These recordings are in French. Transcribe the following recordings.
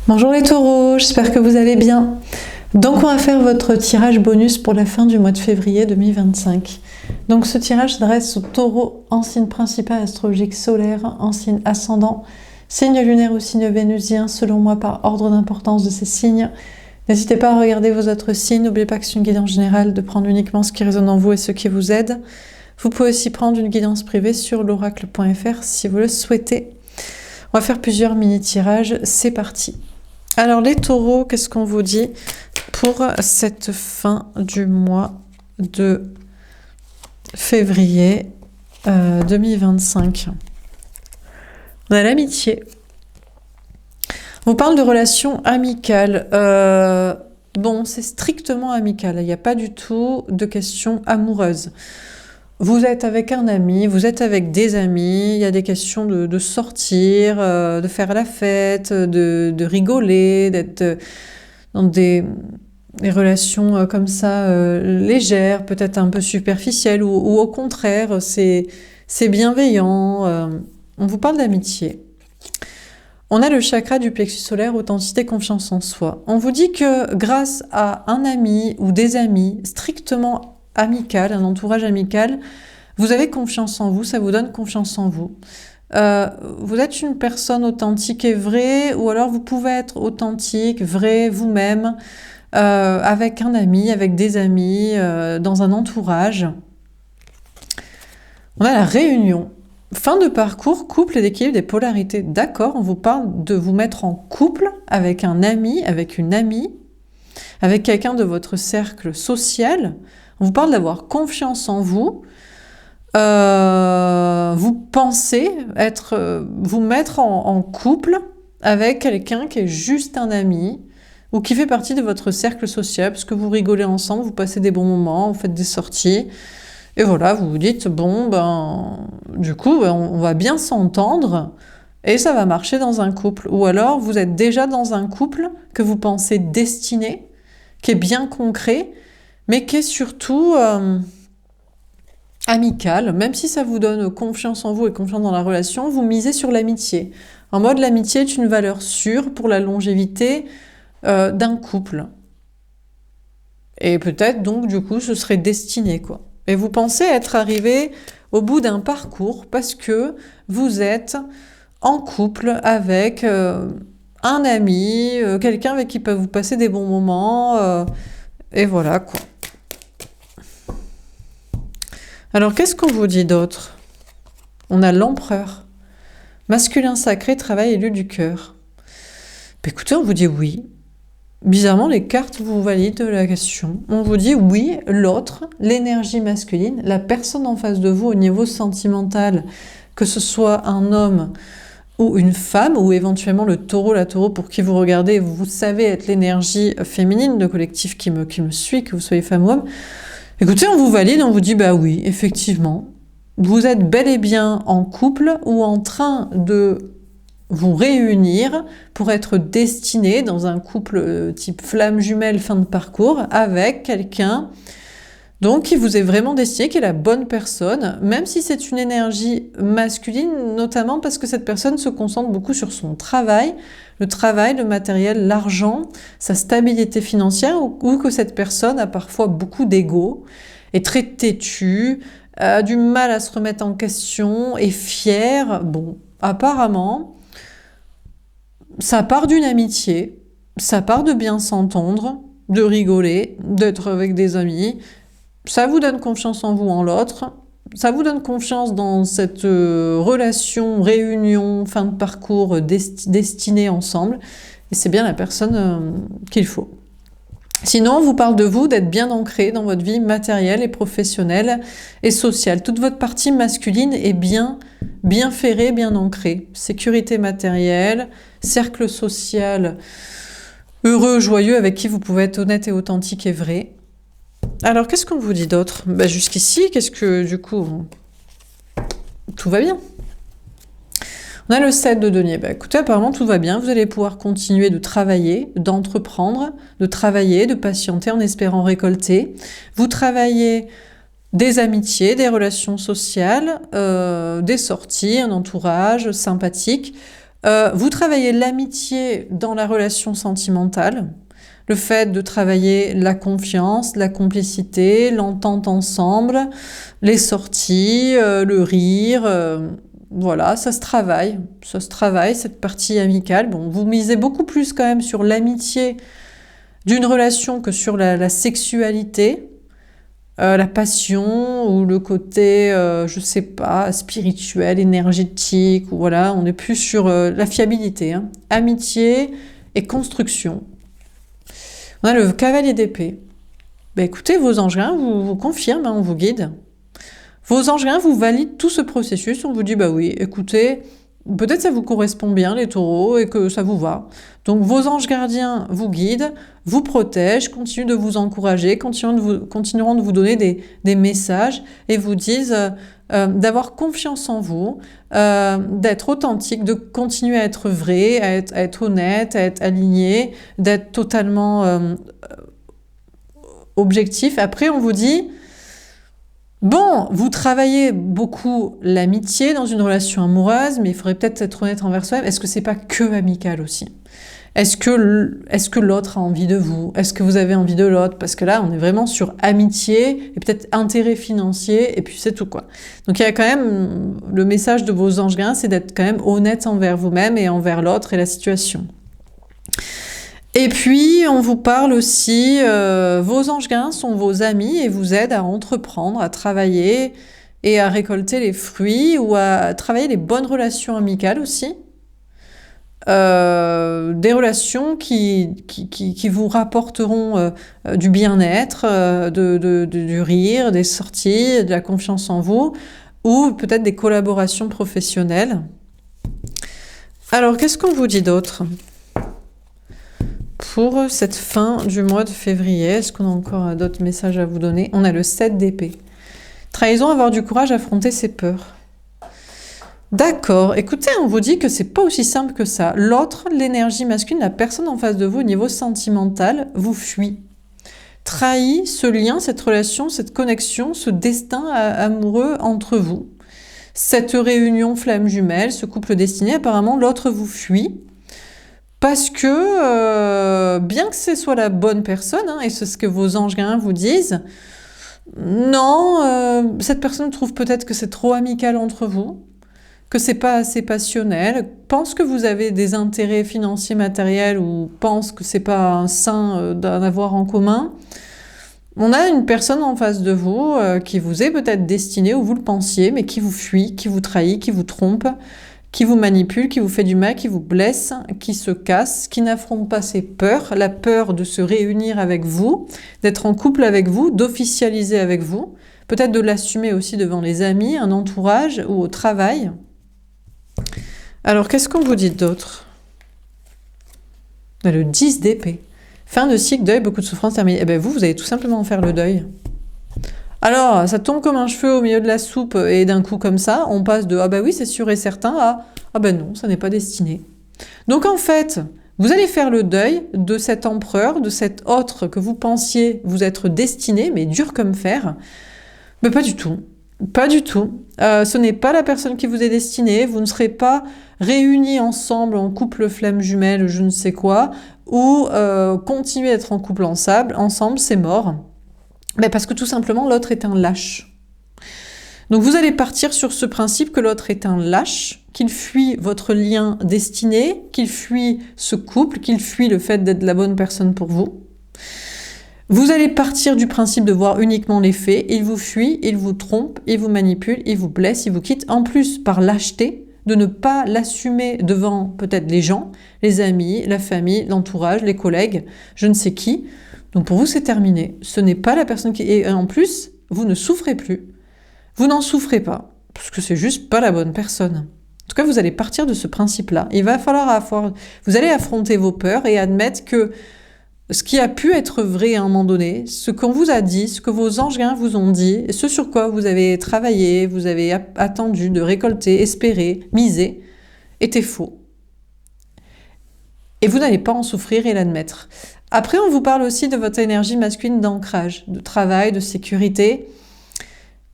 Bonjour les taureaux, j'espère que vous allez bien. Donc on va faire votre tirage bonus pour la fin du mois de février 2025. Donc ce tirage s'adresse aux taureaux en signe principal astrologique solaire, en signe ascendant, signe lunaire ou signe vénusien, selon moi par ordre d'importance de ces signes. N'hésitez pas à regarder vos autres signes, n'oubliez pas que c'est une guidance générale, de prendre uniquement ce qui résonne en vous et ce qui vous aide. Vous pouvez aussi prendre une guidance privée sur l'oracle.fr si vous le souhaitez. On va faire plusieurs mini-tirages, c'est parti. Alors les taureaux, qu'est-ce qu'on vous dit pour cette fin du mois de février 2025? On a l'amitié. On vous parle de relations amicales. Bon, c'est strictement amical, il n'y a pas du tout de questions amoureuses. Vous êtes avec un ami, vous êtes avec des amis, il y a des questions de sortir, de faire la fête, de rigoler, d'être dans des relations comme ça légères, peut-être un peu superficielles, ou au contraire, c'est bienveillant. On vous parle d'amitié. On a le chakra du plexus solaire, authenticité, confiance en soi. On vous dit que grâce à un ami ou des amis strictement amical, un entourage amical, vous avez confiance en vous, ça vous donne confiance en vous. Vous êtes une personne authentique et vraie, ou alors vous pouvez être authentique, vrai, vous-même, avec un ami, avec des amis, dans un entourage. On a la réunion. Fin de parcours, couple et d'équilibre des polarités. D'accord, on vous parle de vous mettre en couple avec un ami, avec une amie, avec quelqu'un de votre cercle social. On vous parle d'avoir confiance en vous. Vous pensez vous mettre en couple avec quelqu'un qui est juste un ami ou qui fait partie de votre cercle social parce que vous rigolez ensemble, vous passez des bons moments, vous faites des sorties. Et voilà, vous vous dites, bon, du coup, on va bien s'entendre et ça va marcher dans un couple. Ou alors, vous êtes déjà dans un couple que vous pensez destiné, qui est bien concret, mais qui est surtout amical. Même si ça vous donne confiance en vous et confiance dans la relation, vous misez sur l'amitié. En mode, l'amitié est une valeur sûre pour la longévité d'un couple. Et peut-être, donc, du coup, ce serait destiné, quoi. Et vous pensez être arrivé au bout d'un parcours parce que vous êtes en couple avec un ami, quelqu'un avec qui peut vous passer des bons moments, et voilà quoi. Alors qu'est-ce qu'on vous dit d'autre? On a l'empereur. Masculin sacré, travail élu du cœur. Écoutez, on vous dit oui. Bizarrement, les cartes vous valident la question. On vous dit oui, l'autre, l'énergie masculine, la personne en face de vous au niveau sentimental, que ce soit un homme ou une femme, ou éventuellement le taureau, la taureau pour qui vous regardez, vous savez être l'énergie féminine, le collectif qui me suit, que vous soyez femme ou homme. Écoutez, on vous valide, on vous dit bah oui, effectivement, vous êtes bel et bien en couple ou en train de vous réunir pour être destiné dans un couple type flamme jumelle fin de parcours avec quelqu'un donc qui vous est vraiment destiné, qui est la bonne personne, même si c'est une énergie masculine, notamment parce que cette personne se concentre beaucoup sur son travail, le matériel, l'argent, sa stabilité financière, ou que cette personne a parfois beaucoup d'ego, est très têtue, a du mal à se remettre en question, est fière. Bon, apparemment, ça part d'une amitié, ça part de bien s'entendre, de rigoler, d'être avec des amis. Ça vous donne confiance en vous, en l'autre. Ça vous donne confiance dans cette relation, réunion, fin de parcours destinée ensemble. Et c'est bien la personne qu'il faut. Sinon, on vous parle de vous, d'être bien ancré dans votre vie matérielle et professionnelle et sociale. Toute votre partie masculine est bien ferrée, bien ancrée. Sécurité matérielle, cercle social heureux, joyeux, avec qui vous pouvez être honnête et authentique et vrai. Alors, qu'est-ce qu'on vous dit d'autre? Jusqu'ici, qu'est-ce que, du coup, tout va bien. On a le 7 de denier. Écoutez, apparemment, tout va bien. Vous allez pouvoir continuer de travailler, d'entreprendre, de travailler, de patienter en espérant récolter. Vous travaillez des amitiés, des relations sociales, des sorties, un entourage sympathique. Vous travaillez l'amitié dans la relation sentimentale, le fait de travailler la confiance, la complicité, l'entente ensemble, les sorties, le rire, voilà, ça se travaille, cette partie amicale. Bon, vous misez beaucoup plus quand même sur l'amitié d'une relation que sur la sexualité, la passion ou le côté, je sais pas, spirituel, énergétique, ou voilà, on est plus sur la fiabilité, hein. Amitié et construction. On a le cavalier d'épée. Ben écoutez, vos anges gardiens vous confirment, hein, on vous guide. Vos anges gardiens vous valident tout ce processus, on vous dit, bah oui, écoutez, peut-être ça vous correspond bien les taureaux et que ça vous va. Donc vos anges gardiens vous guident, vous protègent, continuent de vous encourager, continueront de vous donner des messages et vous disent d'avoir confiance en vous, d'être authentique, de continuer à être vrai, à être honnête, à être aligné, d'être totalement objectif. Après on vous dit... Bon, vous travaillez beaucoup l'amitié dans une relation amoureuse, mais il faudrait peut-être être honnête envers soi-même. Est-ce que c'est pas que amical aussi? Est-ce que l'autre a envie de vous? Est-ce que vous avez envie de l'autre? Parce que là, on est vraiment sur amitié et peut-être intérêt financier, et puis c'est tout, quoi. Donc il y a quand même, le message de vos anges gardiens, c'est d'être quand même honnête envers vous-même et envers l'autre et la situation. Et puis, on vous parle aussi, vos anges gardiens sont vos amis et vous aident à entreprendre, à travailler et à récolter les fruits ou à travailler les bonnes relations amicales aussi. Des relations qui vous rapporteront du bien-être, du rire, des sorties, de la confiance en vous, ou peut-être des collaborations professionnelles. Alors, qu'est-ce qu'on vous dit d'autre ? Pour cette fin du mois de février, est-ce qu'on a encore d'autres messages à vous donner? On a le 7 d'épée. Trahison, avoir du courage, affronter ses peurs. D'accord, écoutez, on vous dit que c'est pas aussi simple que ça. L'autre, l'énergie masculine, la personne en face de vous au niveau sentimental, vous fuit. Trahit ce lien, cette relation, cette connexion, ce destin amoureux entre vous. Cette réunion flamme jumelle, ce couple destiné, apparemment l'autre vous fuit. Parce que, bien que ce soit la bonne personne, hein, et c'est ce que vos anges gardiens vous disent, non, cette personne trouve peut-être que c'est trop amical entre vous, que c'est pas assez passionnel, pense que vous avez des intérêts financiers, matériels, ou pense que c'est pas sain d'en avoir en commun. On a une personne en face de vous qui vous est peut-être destinée, ou vous le pensiez, mais qui vous fuit, qui vous trahit, qui vous trompe, qui vous manipule, qui vous fait du mal, qui vous blesse, qui se casse, qui n'affronte pas ses peurs, la peur de se réunir avec vous, d'être en couple avec vous, d'officialiser avec vous, peut-être de l'assumer aussi devant les amis, un entourage ou au travail. Alors, qu'est-ce qu'on vous dit d'autre? Le 10 d'épée. Fin de cycle, deuil, beaucoup de souffrance terminée. Eh bien, vous allez tout simplement faire le deuil. Alors, ça tombe comme un cheveu au milieu de la soupe et d'un coup comme ça, on passe de « Ah bah oui, c'est sûr et certain » à « Ah bah non, ça n'est pas destiné ». Donc en fait, vous allez faire le deuil de cet empereur, de cet autre que vous pensiez vous être destiné, mais dur comme fer. Mais pas du tout. Pas du tout. Ce n'est pas la personne qui vous est destinée, vous ne serez pas réunis ensemble en couple flamme jumelle, je ne sais quoi, ou continuer d'être en couple ensemble, c'est mort. Mais parce que tout simplement, l'autre est un lâche. Donc vous allez partir sur ce principe que l'autre est un lâche, qu'il fuit votre lien destiné, qu'il fuit ce couple, qu'il fuit le fait d'être la bonne personne pour vous. Vous allez partir du principe de voir uniquement les faits, il vous fuit, il vous trompe, il vous manipule, il vous blesse, il vous quitte, en plus par lâcheté, de ne pas l'assumer devant peut-être les gens, les amis, la famille, l'entourage, les collègues, je ne sais qui. Donc pour vous, c'est terminé. Ce n'est pas la personne qui... Et en plus, vous ne souffrez plus. Vous n'en souffrez pas, parce que c'est juste pas la bonne personne. En tout cas, vous allez partir de ce principe-là. Il va falloir vous allez affronter vos peurs et admettre que ce qui a pu être vrai à un moment donné, ce qu'on vous a dit, ce que vos anges gardiens vous ont dit, ce sur quoi vous avez travaillé, vous avez attendu de récolter, espérer, miser, était faux. Et vous n'allez pas en souffrir et l'admettre. Après, on vous parle aussi de votre énergie masculine d'ancrage, de travail, de sécurité.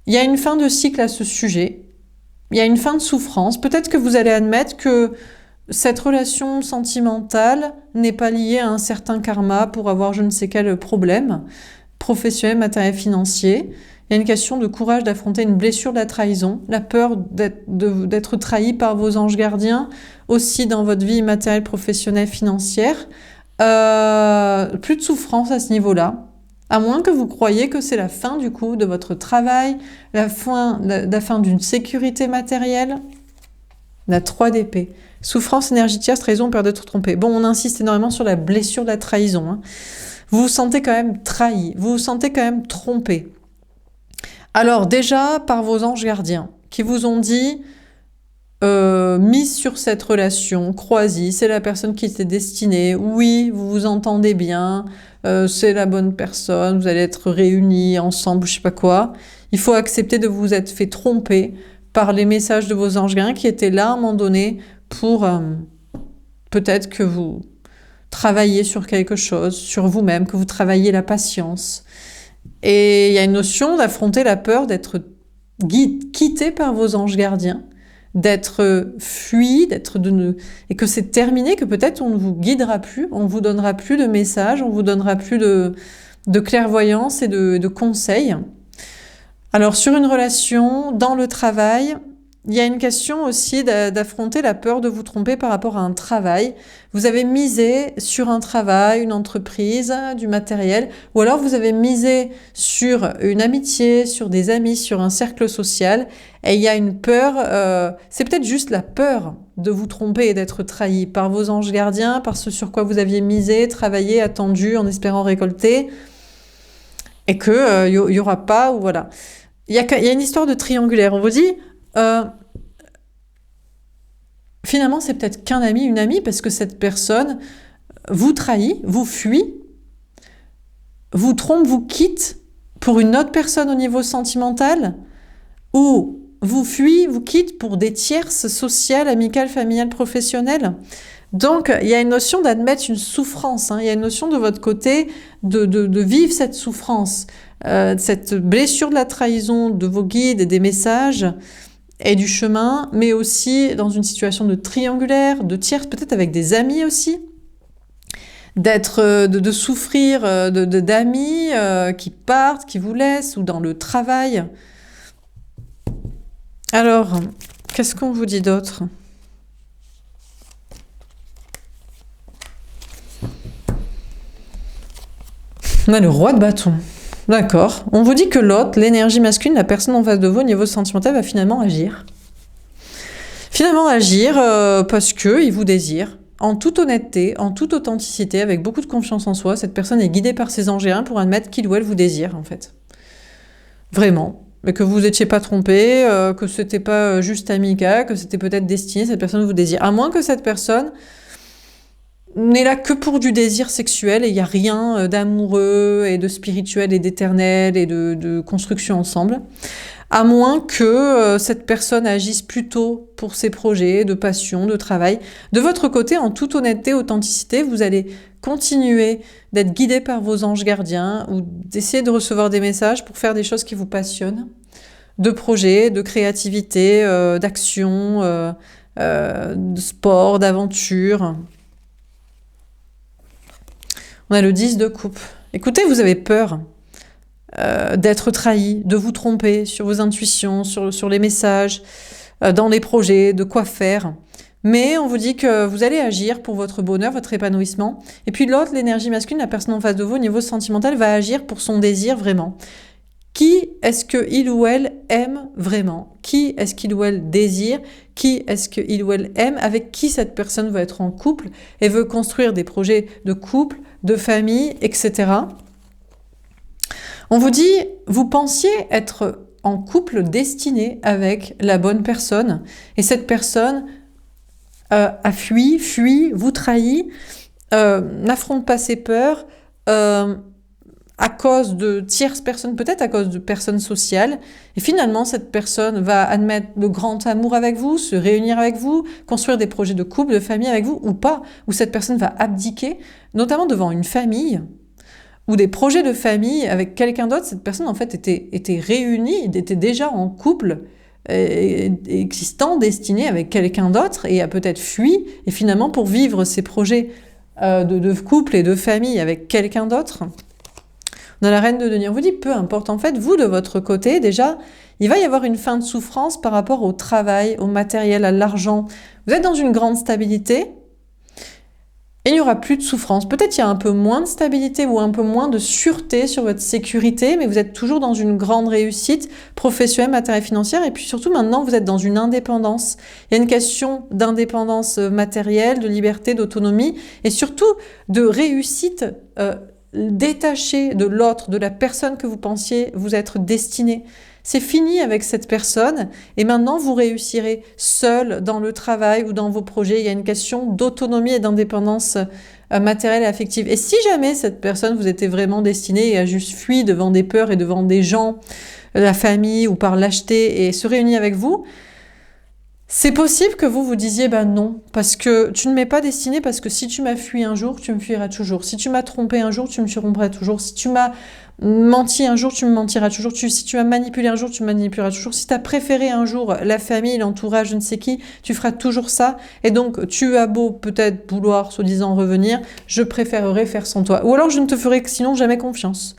Il y a une fin de cycle à ce sujet. Il y a une fin de souffrance. Peut-être que vous allez admettre que cette relation sentimentale n'est pas liée à un certain karma pour avoir je ne sais quel problème professionnel, matériel, financier. Il y a une question de courage d'affronter une blessure de la trahison, la peur d'être trahi par vos anges gardiens, aussi dans votre vie matérielle, professionnelle, financière. Plus de souffrance à ce niveau-là. À moins que vous croyiez que c'est la fin du coup de votre travail, la fin d'une sécurité matérielle. La 3 d'épée. Souffrance, énergie tierce, trahison, peur d'être trompé. Bon, on insiste énormément sur la blessure de la trahison. Hein. Vous vous sentez quand même trahi, vous vous sentez quand même trompé. Alors déjà, par vos anges gardiens, qui vous ont dit mise sur cette relation, crois-y, c'est la personne qui t'est destinée, oui, vous vous entendez bien, c'est la bonne personne, vous allez être réunis ensemble, je sais pas quoi. Il faut accepter de vous être fait tromper par les messages de vos anges gardiens qui étaient là à un moment donné pour peut-être que vous travaillez sur quelque chose, sur vous-même, que vous travaillez la patience. Et il y a une notion d'affronter la peur d'être quitté par vos anges gardiens, d'être fui, et que c'est terminé, que peut-être on ne vous guidera plus, on ne vous donnera plus de messages, on ne vous donnera plus de clairvoyance et de conseils. Alors sur une relation, dans le travail, il y a une question aussi d'affronter la peur de vous tromper par rapport à un travail. Vous avez misé sur un travail, une entreprise, du matériel, ou alors vous avez misé sur une amitié, sur des amis, sur un cercle social, et il y a une peur, c'est peut-être juste la peur de vous tromper et d'être trahi par vos anges gardiens, par ce sur quoi vous aviez misé, travaillé, attendu, en espérant récolter, et que y aura pas, ou voilà. Il y a une histoire de triangulaire. On vous dit, finalement, c'est peut-être qu'un ami, une amie, parce que cette personne vous trahit, vous fuit, vous trompe, vous quitte pour une autre personne au niveau sentimental, ou vous fuit, vous quitte pour des tierces sociales, amicales, familiales, professionnelles. Donc, il y a une notion d'admettre une souffrance. Il y a une notion de votre côté de vivre cette souffrance, cette blessure de la trahison de vos guides et des messages et du chemin, mais aussi dans une situation de triangulaire, de tierce, peut-être avec des amis aussi, de souffrir d'amis qui partent, qui vous laissent, ou dans le travail. Alors, qu'est-ce qu'on vous dit d'autre ? On a le roi de bâton. D'accord. On vous dit que l'autre, l'énergie masculine, la personne en face de vous au niveau sentimental, va finalement agir. Finalement agir parce qu'il vous désire. En toute honnêteté, en toute authenticité, avec beaucoup de confiance en soi, cette personne est guidée par ses anges pour admettre qu'il ou elle vous désire, en fait. Vraiment. Mais que vous n'étiez pas trompé, que c'était pas juste amical, que c'était peut-être destiné, cette personne vous désire. À moins que cette personne n'est là que pour du désir sexuel et il n'y a rien d'amoureux et de spirituel et d'éternel et de construction ensemble. À moins que cette personne agisse plutôt pour ses projets de passion, de travail. De votre côté, en toute honnêteté, authenticité, vous allez continuer d'être guidé par vos anges gardiens ou d'essayer de recevoir des messages pour faire des choses qui vous passionnent, de projets, de créativité, d'action, de sport, d'aventure. On a le 10 de coupe. Écoutez, vous avez peur d'être trahi, de vous tromper sur vos intuitions, sur les messages, dans les projets, de quoi faire. Mais on vous dit que vous allez agir pour votre bonheur, votre épanouissement. Et puis l'autre, l'énergie masculine, la personne en face de vous, au niveau sentimental, va agir pour son désir vraiment. Qui est-ce qu'il ou elle aime vraiment ? Qui est-ce qu'il ou elle désire ? Qui est-ce qu'il ou elle aime ? Avec qui cette personne veut être en couple et veut construire des projets de couple, de famille, etc. On vous dit, vous pensiez être en couple destiné avec la bonne personne et cette personne a fui, vous trahit, n'affronte pas ses peurs, à cause de tierces personnes, peut-être à cause de personnes sociales. Et finalement, cette personne va admettre le grand amour avec vous, se réunir avec vous, construire des projets de couple, de famille avec vous, ou pas. Ou cette personne va abdiquer, notamment devant une famille, ou des projets de famille avec quelqu'un d'autre. Cette personne, en fait, était réunie, était déjà en couple, existant, destiné avec quelqu'un d'autre et a peut-être fui, et finalement pour vivre ces projets de couple et de famille avec quelqu'un d'autre. On a la reine de denier. On vous dit, peu importe, en fait, vous, de votre côté, déjà, il va y avoir une fin de souffrance par rapport au travail, au matériel, à l'argent. Vous êtes dans une grande stabilité, et il n'y aura plus de souffrance. Peut-être il y a un peu moins de stabilité ou un peu moins de sûreté sur votre sécurité, mais vous êtes toujours dans une grande réussite professionnelle, matérielle, financière. Et puis surtout, maintenant, vous êtes dans une indépendance. Il y a une question d'indépendance matérielle, de liberté, d'autonomie et surtout de réussite détachée de l'autre, de la personne que vous pensiez vous être destiné. C'est fini avec cette personne et maintenant vous réussirez seul dans le travail ou dans vos projets. Il y a une question d'autonomie et d'indépendance matérielle et affective. Et si jamais cette personne vous était vraiment destinée et a juste fui devant des peurs et devant des gens, la famille ou par lâcheté et se réunit avec vous, c'est possible que vous vous disiez non, parce que tu ne m'es pas destiné, parce que si tu m'as fui un jour, tu me fuiras toujours. Si tu m'as trompé un jour, tu me tromperas toujours. Si tu m'as menti un jour, tu me mentiras toujours. Si tu m'as manipulé un jour, tu me manipuleras toujours. Si tu as préféré un jour la famille, l'entourage, je ne sais qui, tu feras toujours ça. Et donc, tu as beau peut-être vouloir, soi-disant, revenir, je préférerais faire sans toi. Ou alors, je ne te ferai sinon jamais confiance.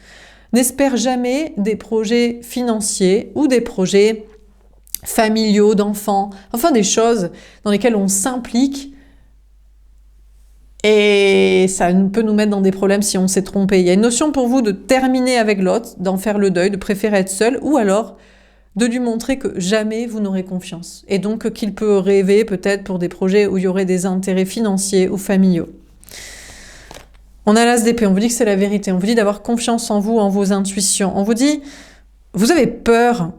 N'espère jamais des projets financiers ou des projets familiaux, d'enfants, enfin des choses dans lesquelles on s'implique et ça peut nous mettre dans des problèmes si on s'est trompé. Il y a une notion pour vous de terminer avec l'autre, d'en faire le deuil, de préférer être seul ou alors de lui montrer que jamais vous n'aurez confiance et donc qu'il peut rêver peut-être pour des projets où il y aurait des intérêts financiers ou familiaux. On a l'as d'épée, on vous dit que c'est la vérité, on vous dit d'avoir confiance en vous, en vos intuitions, on vous dit vous avez peur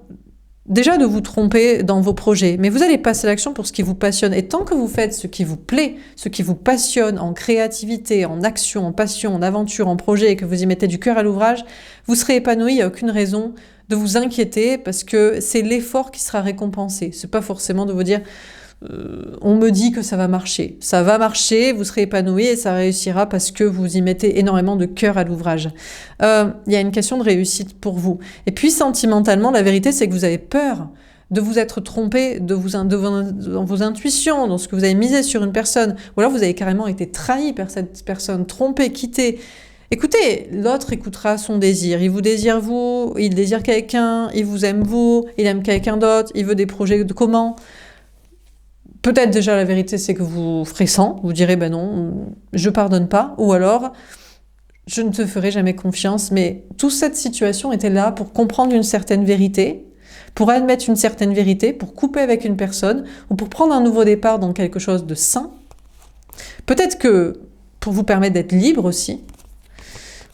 déjà de vous tromper dans vos projets, mais vous allez passer à l'action pour ce qui vous passionne. Et tant que vous faites ce qui vous plaît, ce qui vous passionne en créativité, en action, en passion, en aventure, en projet, et que vous y mettez du cœur à l'ouvrage, vous serez épanoui, il n'y a aucune raison de vous inquiéter parce que c'est l'effort qui sera récompensé. C'est pas forcément de vous dire on me dit que ça va marcher. Ça va marcher, vous serez épanoui et ça réussira parce que vous y mettez énormément de cœur à l'ouvrage. Il y a une question de réussite pour vous. Et puis sentimentalement, la vérité, c'est que vous avez peur de vous être trompé dans vos intuitions, dans ce que vous avez misé sur une personne. Ou alors vous avez carrément été trahi par cette personne, trompé, quitté. Écoutez, l'autre écoutera son désir. Il vous désire vous, il désire quelqu'un, il vous aime vous, il aime quelqu'un d'autre, il veut des projets de comment. Peut-être déjà la vérité c'est que vous ferez sans, vous direz non, je pardonne pas, ou alors je ne te ferai jamais confiance, mais toute cette situation était là pour comprendre une certaine vérité, pour admettre une certaine vérité, pour couper avec une personne, ou pour prendre un nouveau départ dans quelque chose de sain. Peut-être que pour vous permettre d'être libre aussi.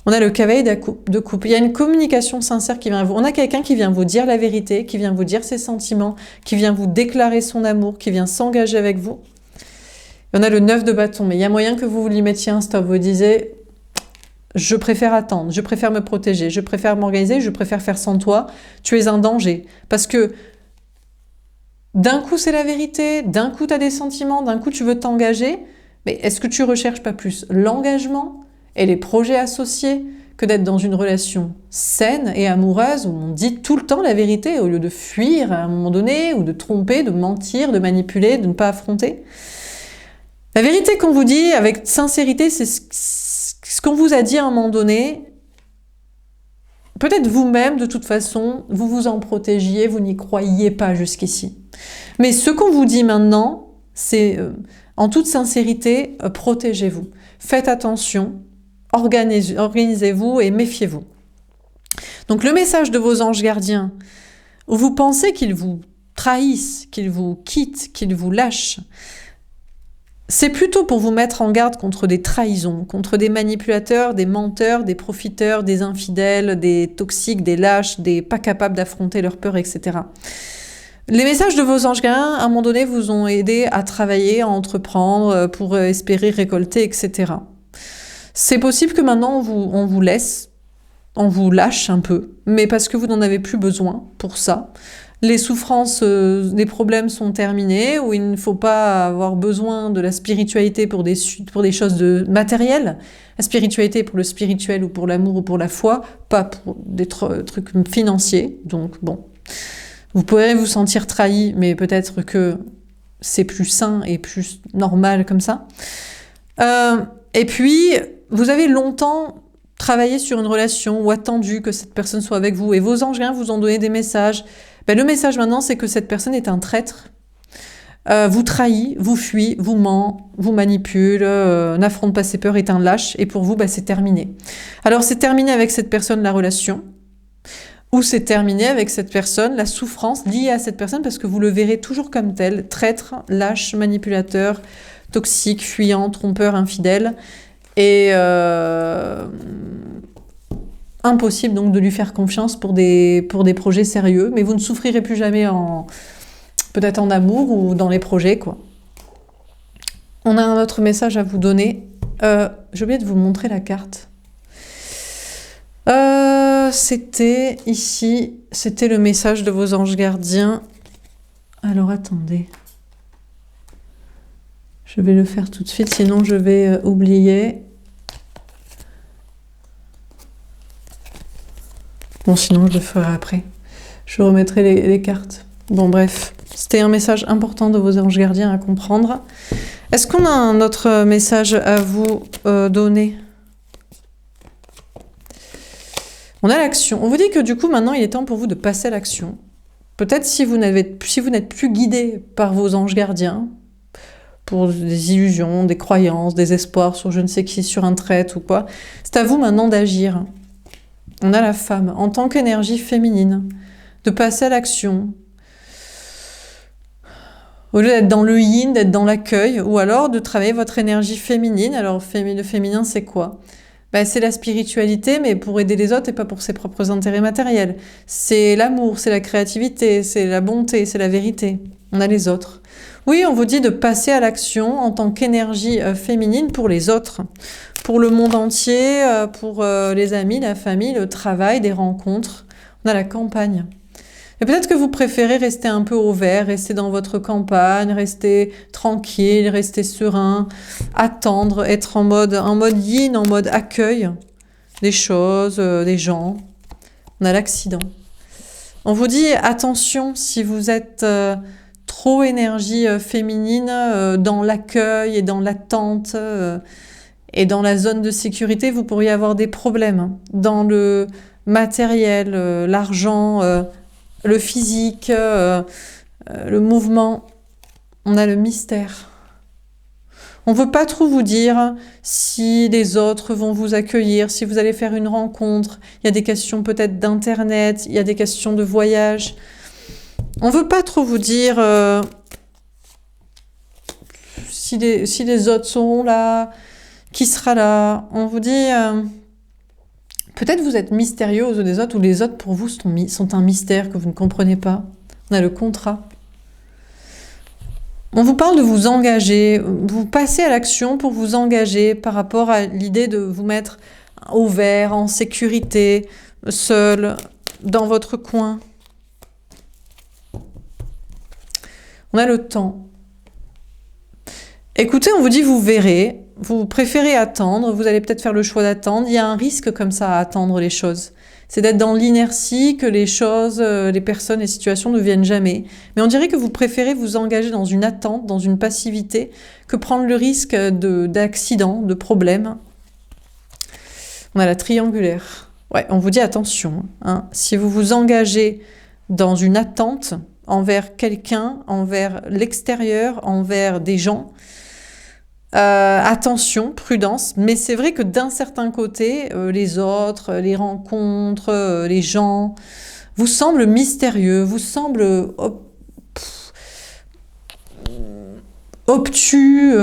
On a le cavalier de coupe. Il y a une communication sincère qui vient à vous. On a quelqu'un qui vient vous dire la vérité, qui vient vous dire ses sentiments, qui vient vous déclarer son amour, qui vient s'engager avec vous. Et on a le 9 de bâton. Mais il y a moyen que vous lui mettiez un stop. Vous disiez, je préfère attendre, je préfère me protéger, je préfère m'organiser, je préfère faire sans toi. Tu es un danger. Parce que d'un coup, c'est la vérité, d'un coup, tu as des sentiments, d'un coup, tu veux t'engager. Mais est-ce que tu recherches pas plus l'engagement et les projets associés que d'être dans une relation saine et amoureuse où on dit tout le temps la vérité au lieu de fuir à un moment donné ou de tromper, de mentir, de manipuler, de ne pas affronter. La vérité qu'on vous dit avec sincérité, c'est ce qu'on vous a dit à un moment donné. Peut-être vous-même, de toute façon, vous vous en protégiez, vous n'y croyiez pas jusqu'ici. Mais ce qu'on vous dit maintenant, c'est en toute sincérité, protégez-vous. Faites attention. Organisez-vous et méfiez-vous. Donc le message de vos anges gardiens, où vous pensez qu'ils vous trahissent, qu'ils vous quittent, qu'ils vous lâchent, c'est plutôt pour vous mettre en garde contre des trahisons, contre des manipulateurs, des menteurs, des profiteurs, des infidèles, des toxiques, des lâches, des pas capables d'affronter leurs peurs, etc. Les messages de vos anges gardiens, à un moment donné, vous ont aidé à travailler, à entreprendre, pour espérer récolter, etc. C'est possible que maintenant on vous laisse, on vous lâche un peu, mais parce que vous n'en avez plus besoin pour ça. Les souffrances, les problèmes sont terminés, où il ne faut pas avoir besoin de la spiritualité pour des choses matérielles. La spiritualité pour le spirituel ou pour l'amour ou pour la foi, pas pour des trucs financiers. Donc bon, Vous pourrez vous sentir trahi, mais peut-être que c'est plus sain et plus normal comme ça. Et puis, vous avez longtemps travaillé sur une relation ou attendu que cette personne soit avec vous, et vos anges gardiens vous ont donné des messages. Le message maintenant, c'est que cette personne est un traître, vous trahit, vous fuit, vous ment, vous manipule, n'affronte pas ses peurs, est un lâche, et pour vous, c'est terminé. Alors c'est terminé avec cette personne la relation, ou c'est terminé avec cette personne la souffrance liée à cette personne, parce que vous le verrez toujours comme tel, traître, lâche, manipulateur, toxique, fuyant, trompeur, infidèle, et impossible donc de lui faire confiance pour des projets sérieux, mais vous ne souffrirez plus jamais peut-être en amour ou dans les projets, quoi. On a un autre message à vous donner. J'ai oublié de vous montrer la carte. C'était ici, c'était le message de vos anges gardiens. Alors attendez. Je vais le faire tout de suite, sinon je vais oublier. Bon, sinon je le ferai après. Je remettrai les cartes. Bon, bref. C'était un message important de vos anges gardiens à comprendre. Est-ce qu'on a un autre message à vous donner? On a l'action. On vous dit que du coup, maintenant, il est temps pour vous de passer à l'action. Peut-être si vous n'êtes plus guidé par vos anges gardiens, pour des illusions, des croyances, des espoirs sur je ne sais qui, sur un traître ou quoi, c'est à vous maintenant d'agir. On a la femme, en tant qu'énergie féminine, de passer à l'action. Au lieu d'être dans le yin, d'être dans l'accueil, ou alors de travailler votre énergie féminine. Alors, le féminin, c'est quoi? C'est la spiritualité, mais pour aider les autres et pas pour ses propres intérêts matériels. C'est l'amour, c'est la créativité, c'est la bonté, c'est la vérité. On a les autres. Oui, on vous dit de passer à l'action en tant qu'énergie féminine pour les autres, pour le monde entier, pour les amis, la famille, le travail, des rencontres. On a la campagne. Et peut-être que vous préférez rester un peu au vert, rester dans votre campagne, rester tranquille, rester serein, attendre, être en mode yin, en mode accueil des choses, des gens. On a l'accident. On vous dit attention si vous êtes trop énergie féminine dans l'accueil et dans l'attente et dans la zone de sécurité, vous pourriez avoir des problèmes dans le matériel, l'argent, le physique, le mouvement. On a le mystère. On ne veut pas trop vous dire si les autres vont vous accueillir, si vous allez faire une rencontre. Il y a des questions peut-être d'internet, il y a des questions de voyage. On ne veut pas trop vous dire si les autres seront là, qui sera là. On vous dit... peut-être vous êtes mystérieux aux yeux des autres, ou les autres pour vous sont un mystère que vous ne comprenez pas. On a le contrat. On vous parle de vous engager, vous passez à l'action pour vous engager par rapport à l'idée de vous mettre au vert, en sécurité, seul, dans votre coin. On a le temps. Écoutez, on vous dit vous verrez, vous préférez attendre, vous allez peut-être faire le choix d'attendre. Il y a un risque comme ça à attendre les choses. C'est d'être dans l'inertie, que les choses, les personnes, les situations ne viennent jamais. Mais on dirait que vous préférez vous engager dans une attente, dans une passivité, que prendre le risque d'accident, de problème. On a la triangulaire. Ouais, on vous dit attention. Si vous vous engagez dans une attente envers quelqu'un, envers l'extérieur, envers des gens, attention, prudence, mais c'est vrai que d'un certain côté, les autres, les rencontres, les gens, vous semblent mystérieux, vous semblent obtus,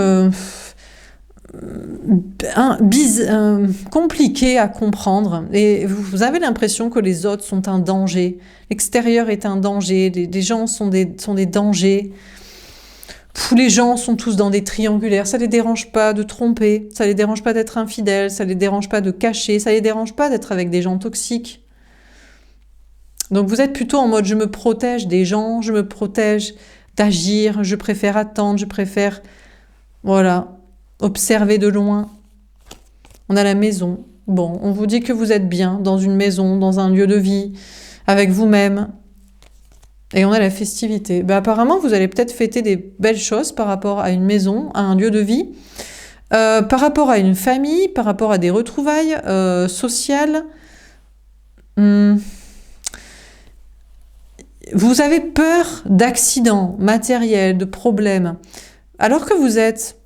compliqués à comprendre. Et vous avez l'impression que les autres sont un danger, l'extérieur est un danger, les gens sont des dangers. Les gens sont tous dans des triangulaires, ça les dérange pas de tromper, ça les dérange pas d'être infidèles, ça les dérange pas de cacher, ça les dérange pas d'être avec des gens toxiques. Donc vous êtes plutôt en mode je me protège des gens, je me protège d'agir, je préfère attendre, je préfère observer de loin. On a la maison. Bon, on vous dit que vous êtes bien dans une maison, dans un lieu de vie, avec vous-même. Et on a la festivité. Ben, apparemment, vous allez peut-être fêter des belles choses par rapport à une maison, à un lieu de vie, par rapport à une famille, par rapport à des retrouvailles sociales. Vous avez peur d'accidents matériels, de problèmes. Alors que vous êtes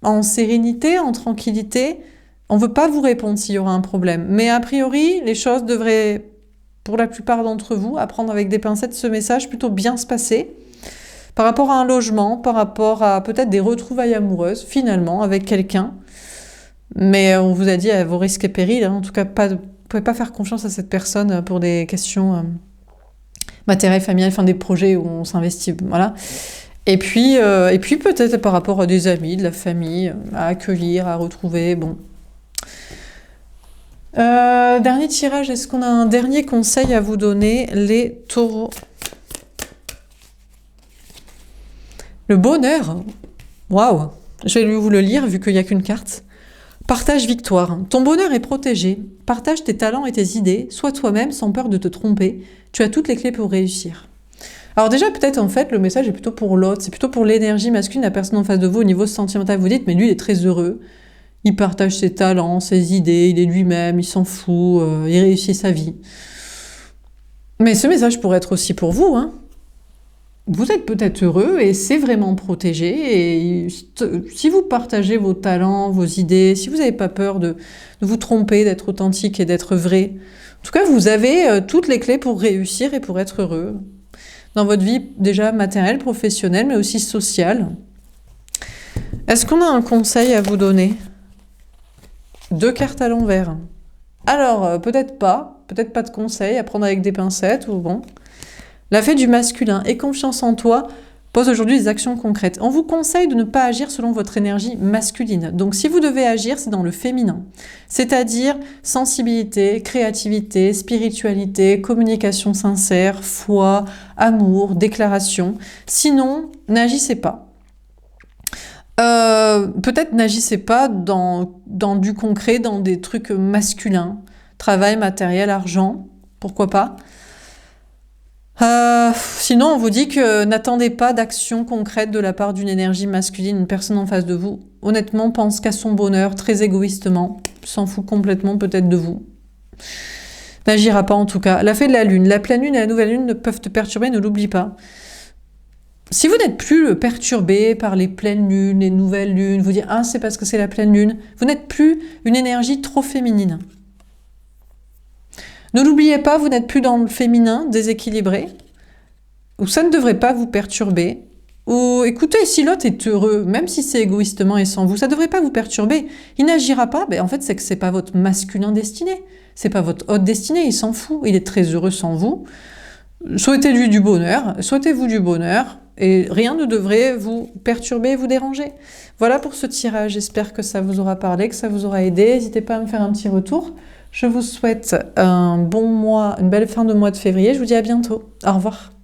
en sérénité, en tranquillité, on ne veut pas vous répondre s'il y aura un problème. Mais a priori, les choses devraient, pour la plupart d'entre vous, à prendre avec des pincettes ce message, plutôt bien se passer. Par rapport à un logement, par rapport à peut-être des retrouvailles amoureuses, finalement, avec quelqu'un. Mais on vous a dit à vos risques et périls, hein, en tout cas, vous ne pouvez pas faire confiance à cette personne pour des questions matérielles, familiales, enfin des projets où on s'investit. Voilà. Et puis peut-être par rapport à des amis, de la famille, à accueillir, à retrouver, bon. Dernier tirage, est-ce qu'on a un dernier conseil à vous donner, les taureaux? Le bonheur, waouh, je vais vous le lire vu qu'il n'y a qu'une carte. Partage victoire, ton bonheur est protégé, partage tes talents et tes idées, sois toi-même sans peur de te tromper, tu as toutes les clés pour réussir. Alors déjà, peut-être en fait, le message est plutôt pour l'autre, c'est plutôt pour l'énergie masculine, la personne en face de vous au niveau sentimental. Vous dites, mais lui, il est très heureux, il partage ses talents, ses idées, il est lui-même, il s'en fout, il réussit sa vie. Mais ce message pourrait être aussi pour vous, hein. Vous êtes peut-être heureux et c'est vraiment protégé. Et si vous partagez vos talents, vos idées, si vous n'avez pas peur de vous tromper, d'être authentique et d'être vrai, en tout cas, vous avez toutes les clés pour réussir et pour être heureux. Dans votre vie déjà matérielle, professionnelle, mais aussi sociale. Est-ce qu'on a un conseil à vous donner? 2 cartes à l'envers. Alors, peut-être pas de conseil à prendre avec des pincettes, ou bon. La fée du masculin, aie confiance en toi, pose aujourd'hui des actions concrètes. On vous conseille de ne pas agir selon votre énergie masculine. Donc si vous devez agir, c'est dans le féminin. C'est-à-dire sensibilité, créativité, spiritualité, communication sincère, foi, amour, déclaration. Sinon, n'agissez pas. Peut-être n'agissez pas dans du concret, dans des trucs masculins. Travail, matériel, argent, pourquoi pas. Sinon, on vous dit que n'attendez pas d'action concrète de la part d'une énergie masculine, une personne en face de vous. Honnêtement, pense qu'à son bonheur, très égoïstement, s'en fout complètement peut-être de vous. N'agira pas en tout cas. La fée de la lune, la pleine lune et la nouvelle lune peuvent te perturber, ne l'oublie pas. Si vous n'êtes plus perturbé par les pleines lunes, les nouvelles lunes, vous dites « Ah, c'est parce que c'est la pleine lune », vous n'êtes plus une énergie trop féminine. Ne l'oubliez pas, vous n'êtes plus dans le féminin déséquilibré, ou ça ne devrait pas vous perturber. Ou écoutez, si l'autre est heureux, même si c'est égoïstement et sans vous, ça ne devrait pas vous perturber. Il n'agira pas, en fait c'est que c'est pas votre masculin destiné, c'est pas votre haute destinée, il s'en fout, il est très heureux sans vous. Souhaitez-lui du bonheur, souhaitez-vous du bonheur, et rien ne devrait vous perturber, vous déranger. Voilà pour ce tirage, j'espère que ça vous aura parlé, que ça vous aura aidé. N'hésitez pas à me faire un petit retour. Je vous souhaite un bon mois, une belle fin de mois de février. Je vous dis à bientôt. Au revoir.